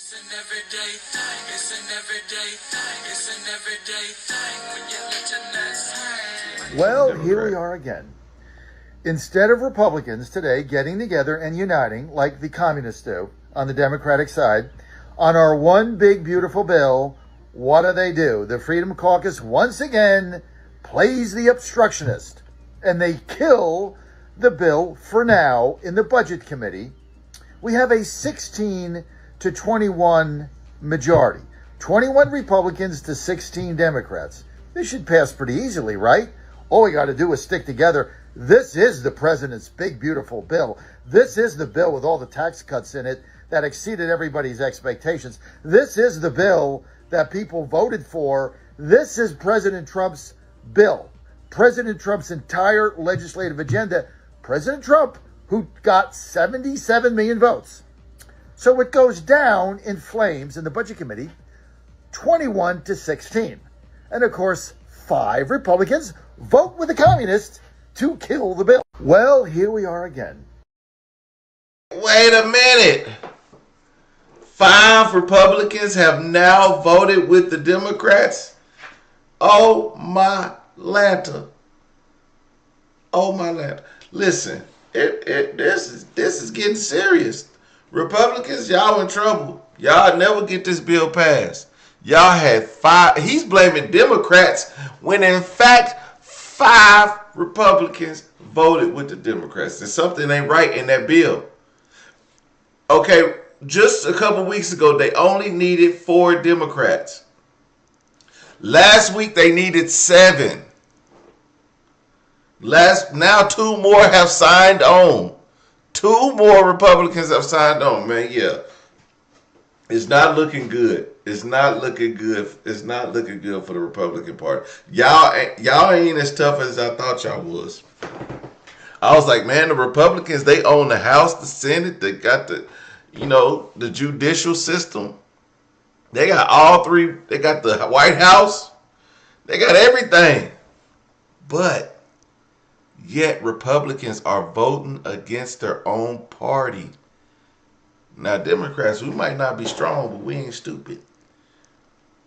It's an everyday thing. It's an everyday thing. It's an everyday thing when you let your nuts hang. Well, here we are again. Instead of Republicans today getting together and uniting like the communists do on the Democratic side on our one big beautiful bill, what do? The Freedom Caucus once again plays the obstructionist, and they kill the bill for now in the Budget Committee. We have a 16 to 21 majority. 21 Republicans to 16 Democrats. This should pass pretty easily, right? All we got to do is stick together. This is the president's big, beautiful bill. This is the bill with all the tax cuts in it that exceeded everybody's expectations. This is the bill that people voted for. This is President Trump's bill. President Trump's entire legislative agenda. President Trump, who got 77 million votes. So it goes down in flames in the Budget Committee, 21 to 16. And of course, 5 Republicans vote with the communists to kill the bill. Well, here we are again. Wait a minute. 5 Republicans have now voted with the Democrats? Oh my Lanta. Oh my Lanta. Listen, this is getting serious. Republicans, y'all in trouble. Y'all never get this bill passed. Y'all had 5. He's blaming Democrats when in fact 5 Republicans voted with the Democrats. There's something ain't right in that bill. Okay, just a couple weeks ago, they only needed 4 Democrats. Last week, they needed 7. Now 2 more have signed on. 2 more Republicans have signed on, man. Yeah. It's not looking good. It's not looking good. It's not looking good for the Republican Party. Y'all ain't as tough as I thought y'all was. I was like, man, the Republicans, they own the House, the Senate, they got the judicial system. They got all 3. They got the White House. They got everything. But yet Republicans are voting against their own party. Now, Democrats, we might not be strong, but we ain't stupid.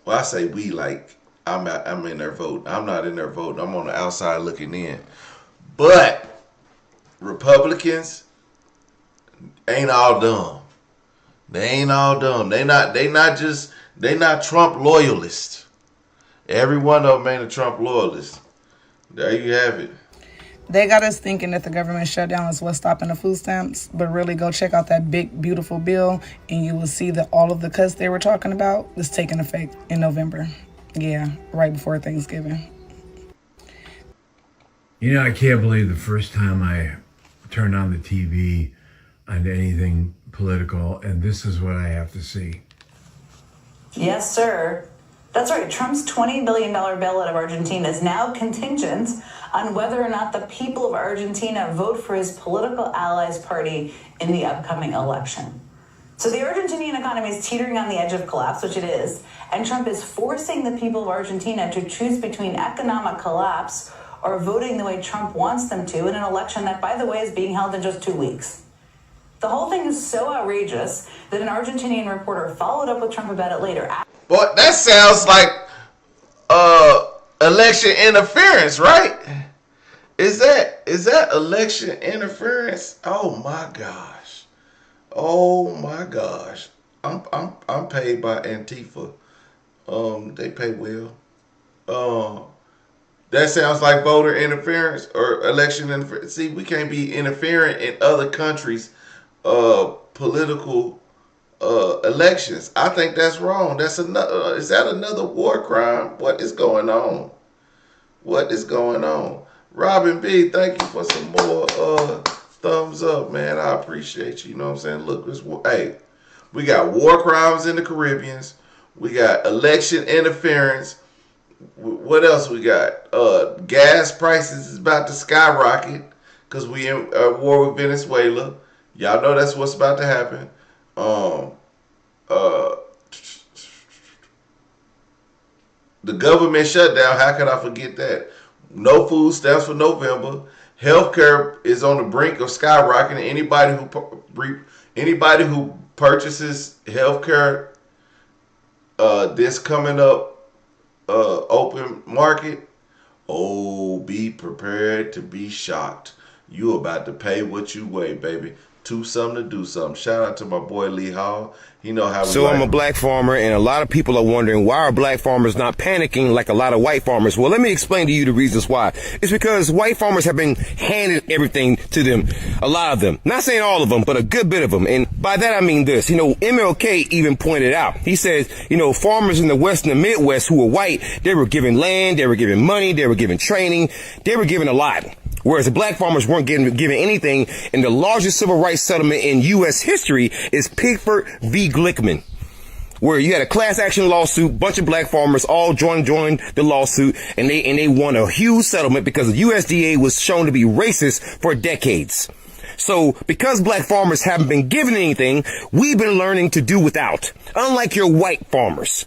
Well, I say we like I'm in their vote. I'm not in their vote. I'm on the outside looking in. But Republicans ain't all dumb. They ain't all dumb. They not Trump loyalists. Every one of them ain't a Trump loyalist. There you have it. They got us thinking that the government shutdown is what's stopping the food stamps, but really go check out that big, beautiful bill, and you will see that all of the cuts they were talking about is taking effect in November. Yeah, right before Thanksgiving. You know, I can't believe the first time I turned on the TV on anything political, and this is what I have to see. Yes, sir. That's right. Trump's $20 billion bailout of Argentina is now contingent on whether or not the people of Argentina vote for his political allies' party in the upcoming election. So the Argentinian economy is teetering on the edge of collapse, which it is, and Trump is forcing the people of Argentina to choose between economic collapse or voting the way Trump wants them to in an election that, by the way, is being held in just 2 weeks. The whole thing is so outrageous that an Argentinian reporter followed up with Trump about it later. Boy, that sounds like election interference, right? Is that election interference? Oh my gosh. Oh my gosh. I'm paid by Antifa. They pay well. That sounds like voter interference or election interference. See, we can't be interfering in other countries' political elections. I think that's wrong. That's another. Is that another war crime? What is going on? What is going on? Robin B, thank you for some more thumbs up, man. I appreciate you. You know what I'm saying? Look, hey, we got war crimes in the Caribbean. We got election interference. What else we got? Gas prices is about to skyrocket because we in war with Venezuela. Y'all know that's what's about to happen. The government shutdown, how could I forget that? No food stamps for November. Healthcare is on the brink of skyrocketing. Anybody who purchases healthcare this coming up open market, oh, be prepared to be shocked. You about to pay what you weigh, baby. To something to do something. Shout out to my boy Lee Hall. He know how we So like I'm a him. black farmer, and a lot of people are wondering, why are black farmers not panicking like a lot of white farmers? Well, let me explain to you the reasons why. It's because white farmers have been handed everything to them, a lot of them. Not saying all of them, but a good bit of them. And by that I mean this. MLK even pointed out. He says, farmers in the West and the Midwest who were white, they were given land, they were given money, they were given training, they were given a lot. Whereas the black farmers weren't given anything, and the largest civil rights settlement in U.S. history is Pickford v. Glickman, where you had a class action lawsuit, bunch of black farmers all joined the lawsuit, and they won a huge settlement because the USDA was shown to be racist for decades. So because black farmers haven't been given anything, we've been learning to do without, unlike your white farmers.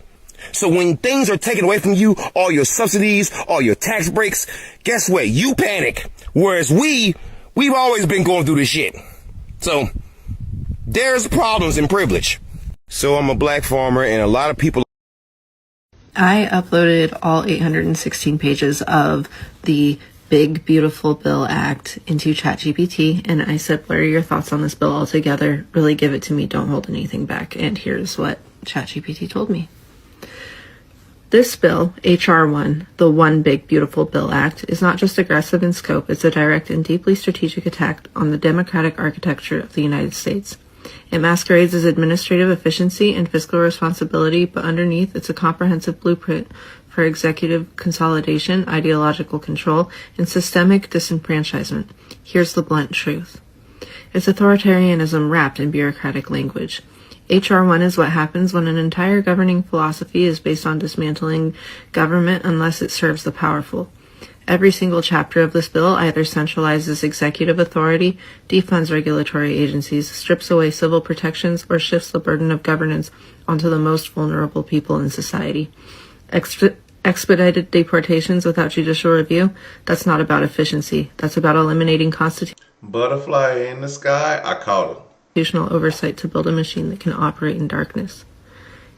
So when things are taken away from you, all your subsidies, all your tax breaks, guess what? You panic. Whereas we've always been going through this shit. So there's problems in privilege. So I'm a black farmer, and a lot of people. I uploaded all 816 pages of the Big Beautiful Bill Act into ChatGPT, and I said, what are your thoughts on this bill altogether? Really give it to me. Don't hold anything back. And here's what ChatGPT told me. This bill, H.R. 1, the One Big Beautiful Bill Act, is not just aggressive in scope, it's a direct and deeply strategic attack on the democratic architecture of the United States. It masquerades as administrative efficiency and fiscal responsibility, but underneath it's a comprehensive blueprint for executive consolidation, ideological control, and systemic disenfranchisement. Here's the blunt truth. It's authoritarianism wrapped in bureaucratic language. H.R. 1 is what happens when an entire governing philosophy is based on dismantling government unless it serves the powerful. Every single chapter of this bill either centralizes executive authority, defunds regulatory agencies, strips away civil protections, or shifts the burden of governance onto the most vulnerable people in society. Expedited deportations without judicial review, that's not about efficiency. That's about eliminating Butterfly in the sky, I caught him. constitutional oversight to build a machine that can operate in darkness.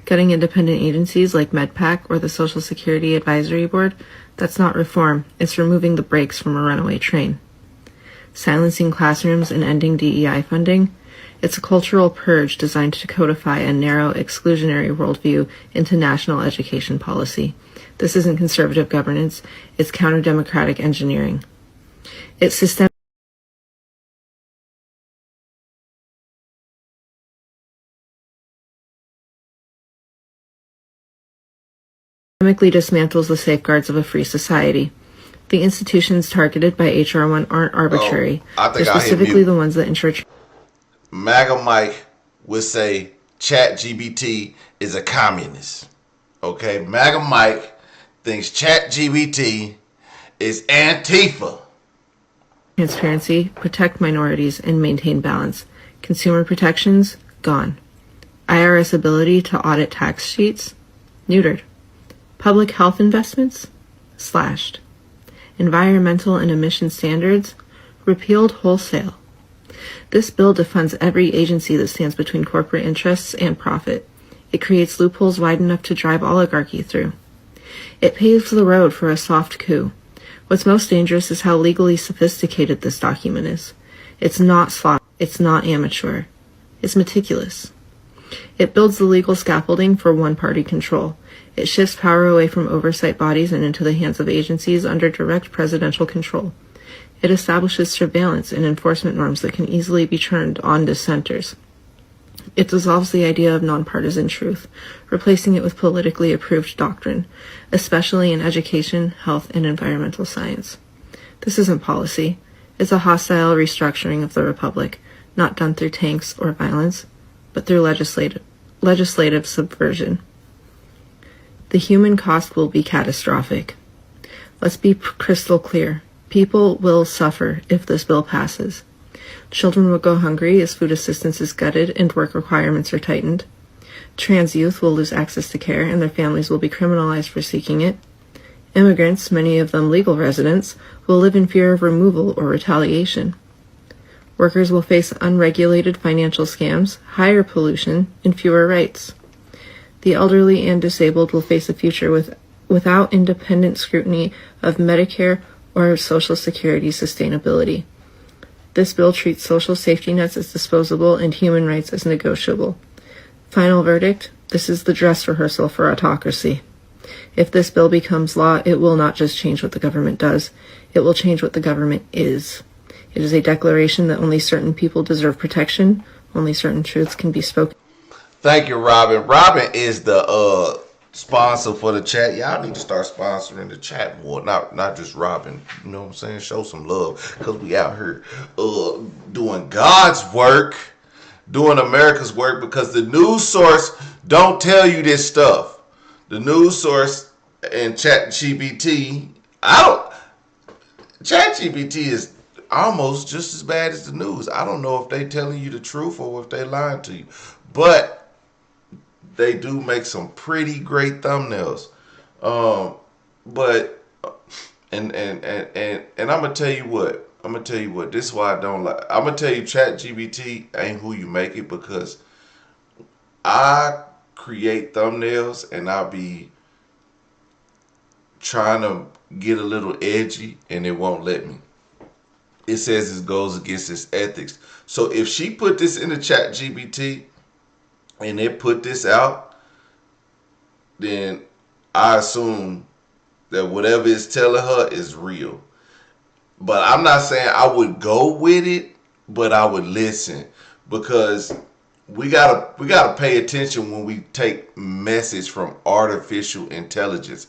Cutting independent agencies like MedPAC or the Social Security Advisory Board, that's not reform, it's removing the brakes from a runaway train. Silencing classrooms and ending DEI funding, it's a cultural purge designed to codify a narrow, exclusionary worldview into national education policy. This isn't conservative governance, it's counter-democratic engineering. It's systemic dismantles the safeguards of a free society. The institutions targeted by H.R. 1 aren't arbitrary. They're specifically the ones that ensure. MAGA Mike would say ChatGPT is a communist. Okay, MAGA Mike thinks ChatGPT is Antifa. Transparency, protect minorities, and maintain balance. Consumer protections, gone. IRS ability to audit tax sheets, neutered. Public health investments, slashed. Environmental and emission standards, repealed wholesale. This bill defunds every agency that stands between corporate interests and profit. It creates loopholes wide enough to drive oligarchy through. It paves the road for a soft coup. What's most dangerous is how legally sophisticated this document is. It's not sloppy. It's not amateur. It's meticulous. It builds the legal scaffolding for one-party control. It shifts power away from oversight bodies and into the hands of agencies under direct presidential control. It establishes surveillance and enforcement norms that can easily be turned on dissenters. It dissolves the idea of nonpartisan truth, replacing it with politically approved doctrine, especially in education, health, and environmental science. This isn't policy. It's a hostile restructuring of the republic, not done through tanks or violence, but through legislative subversion. The human cost will be catastrophic. Let's be crystal clear. People will suffer if this bill passes. Children will go hungry as food assistance is gutted and work requirements are tightened. Trans youth will lose access to care and their families will be criminalized for seeking it. Immigrants, many of them legal residents, will live in fear of removal or retaliation. Workers will face unregulated financial scams, higher pollution, and fewer rights. The elderly and disabled will face a future without independent scrutiny of Medicare or Social Security sustainability. This bill treats social safety nets as disposable and human rights as negotiable. Final verdict: this is the dress rehearsal for autocracy. If this bill becomes law, it will not just change what the government does, it will change what the government is. It is a declaration that only certain people deserve protection, only certain truths can be spoken. Thank you, Robin. Robin is the sponsor for the chat. Y'all need to start sponsoring the chat more. Not just Robin. You know what I'm saying? Show some love, because we out here doing God's work, doing America's work, because the news source don't tell you this stuff. The news source and ChatGPT, ChatGPT is almost just as bad as the news. I don't know if they telling you the truth or if they lying to you, but they do make some pretty great thumbnails. But I'm gonna tell you what. This is why I don't like. I'm gonna tell you, ChatGPT ain't who you make it, because I create thumbnails and I'll be trying to get a little edgy and it won't let me. It says it goes against its ethics. So if she put this in the ChatGPT and it put this out, then I assume that whatever it's telling her is real. But I'm not saying I would go with it, but I would listen, because we gotta pay attention when we take message from artificial intelligence.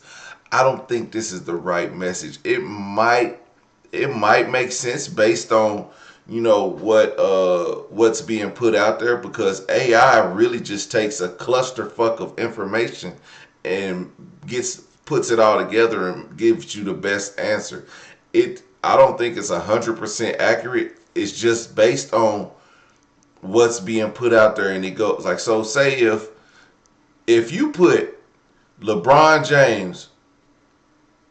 I don't think this is the right message. It might make sense based on, you know, what's being put out there, because AI really just takes a clusterfuck of information and puts it all together and gives you the best answer. I don't think it's 100% accurate. It's just based on what's being put out there, and it goes like, so say if you put LeBron James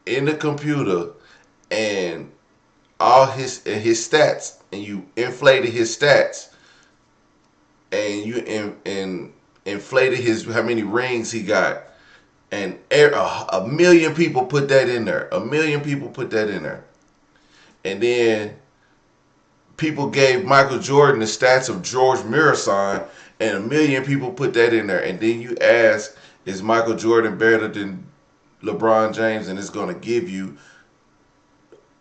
in the computer and all his stats, and you inflated his stats, and you inflated his how many rings he got, and a million people put that in there. And then people gave Michael Jordan the stats of George Mirasan, and a million people put that in there. And then you ask, is Michael Jordan better than LeBron James? And it's going to give you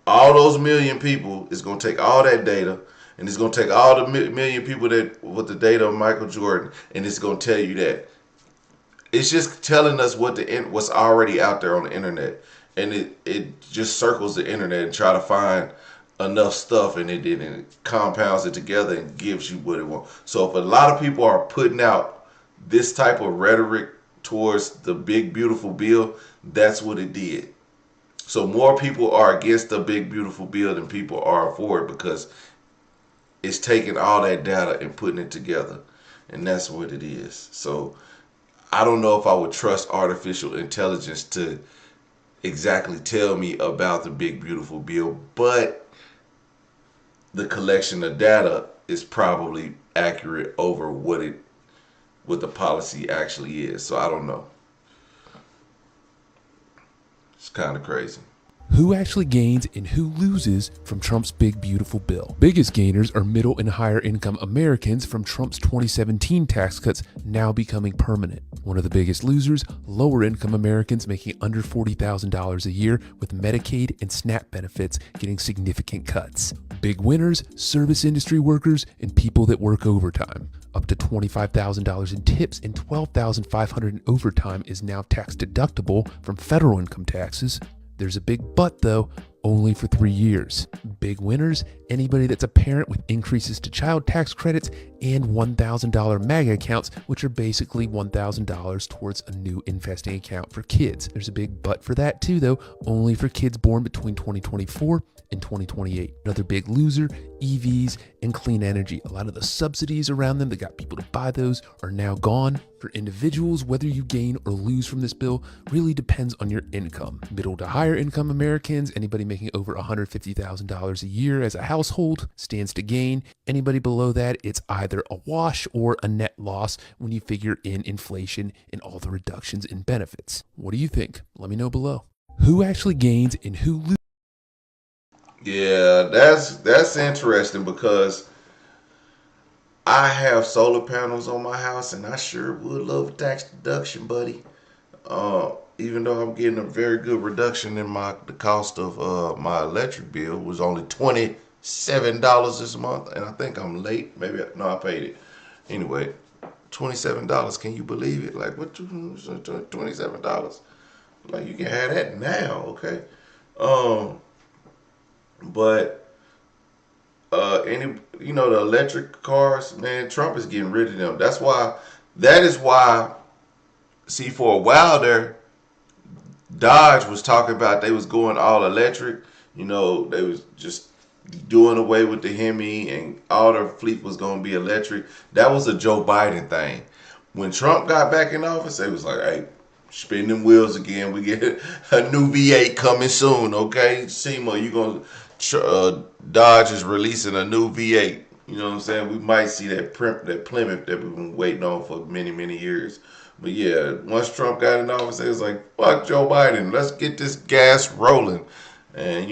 all those million people. It's going to take all that data, and it's going to take all the million people that with the data of Michael Jordan, and it's going to tell you that. It's just telling us what's already out there on the internet, and it just circles the internet and try to find enough stuff, and it compounds it together and gives you what it wants. So if a lot of people are putting out this type of rhetoric towards the big beautiful bill, that's what it did. So more people are against the big beautiful bill than people are for it, because it's taking all that data and putting it together, and that's what it is. So I don't know if I would trust artificial intelligence to exactly tell me about the big beautiful bill, but the collection of data is probably accurate over what the policy actually is. So I don't know. It's kind of crazy. Who actually gains and who loses from Trump's big beautiful bill? Biggest gainers are middle and higher income Americans from Trump's 2017 tax cuts now becoming permanent. One of the biggest losers, lower income Americans making under $40,000 a year with Medicaid and SNAP benefits getting significant cuts. Big winners, service industry workers and people that work overtime. Up to $25,000 in tips and $12,500 in overtime is now tax deductible from federal income taxes. There's a big but though, only for 3 years. Big winners, anybody that's a parent with increases to child tax credits and $1,000 MAGA accounts, which are basically $1,000 towards a new investing account for kids. There's a big but for that too though, only for kids born between 2024 and 2028. Another big loser, EVs and clean energy. A lot of the subsidies around them that got people to buy those are now gone. For individuals, whether you gain or lose from this bill really depends on your income. Middle to higher income Americans, anybody making over $150,000 a year as a household stands to gain. Anybody below that, it's either either a wash or a net loss when you figure in inflation and all the reductions in benefits. What do you think? Let me know below. Who actually gains and who loses? Yeah, that's interesting because I have solar panels on my house, and I sure would love a tax deduction, buddy. Even though I'm getting a very good reduction in the cost of my electric bill, was only $27 this month, and I think I'm late. No, I paid it anyway. $27. Can you believe it? Like, what? $27? Like, you can have that now, okay? But the electric cars, man, Trump is getting rid of them. That is why. See, for a while there, Dodge was talking about they was going all electric. They was just doing away with the Hemi, and all their fleet was going to be electric. That was a Joe Biden thing. When Trump got back in office, they was like, hey, spin them wheels again. We get a new V8 coming soon, okay? SEMA, you going to, Dodge is releasing a new V8. You know what I'm saying? We might see that Plymouth that we've been waiting on for many, many years. But yeah, once Trump got in office, it was like, fuck Joe Biden. Let's get this gas rolling. And,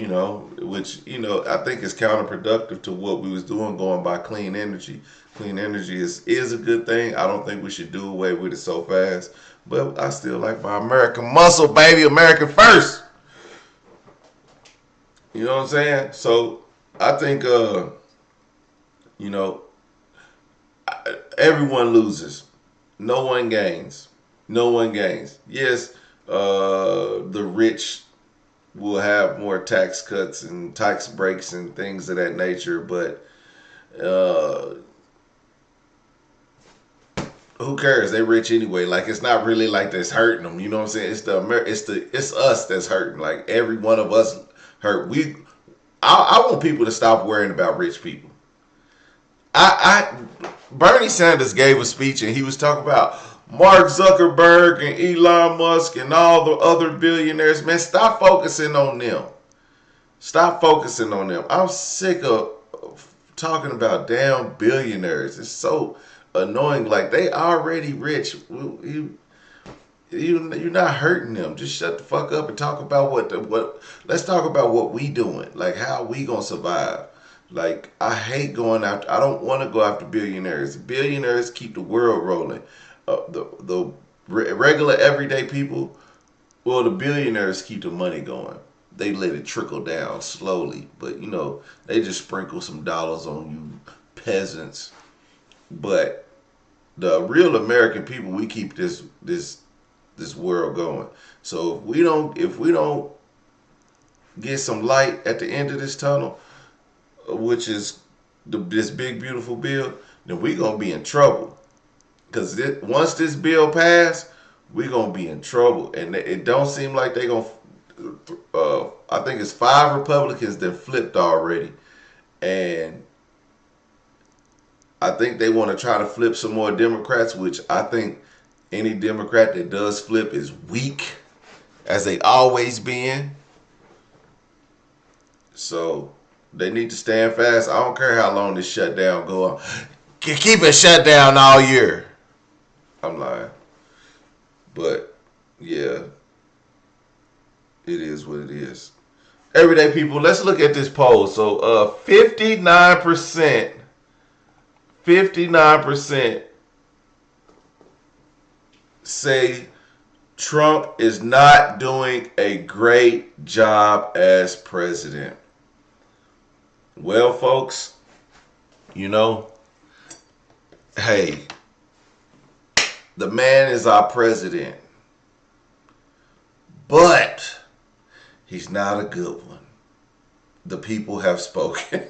which I think is counterproductive to what we was doing going by clean energy. Clean energy is a good thing. I don't think we should do away with it so fast. But I still like my American muscle, baby. American first. You know what I'm saying? So I think, everyone loses. No one gains. No one gains. Yes, the rich will have more tax cuts and tax breaks and things of that nature, but who cares? They're rich anyway. Like, it's not really like that's hurting them. You know what I'm saying? It's us that's hurting. Like, every one of us hurt. I want people to stop worrying about rich people. Bernie Sanders gave a speech, and he was talking about Mark Zuckerberg and Elon Musk and all the other billionaires. Man, stop focusing on them. Stop focusing on them. I'm sick of talking about damn billionaires. It's so annoying. Like, they already rich. You're not hurting them. Just shut the fuck up and talk about let's talk about what we doing. Like, how we gonna survive. Like, I hate going after. I don't want to go after billionaires. Billionaires keep the world rolling. The regular everyday people, well, the billionaires keep the money going. They let it trickle down slowly, but they just sprinkle some dollars on you peasants. But the real American people, we keep this world going. So if we don't get some light at the end of this tunnel, which is this big beautiful bill, then we're gonna be in trouble. Because once this bill passed, we're gonna be in trouble, and it don't seem like they gonna. I think it's 5 Republicans that flipped already, and I think they want to try to flip some more Democrats, which I think any Democrat that does flip is weak, as they always been. So they need to stand fast. I don't care how long this shutdown go on. Keep it shut down all year. I'm lying. But, yeah. It is what it is. Everyday people, let's look at this poll. So, 59% say Trump is not doing a great job as president. Well, folks, hey, the man is our president, but he's not a good one. The people have spoken.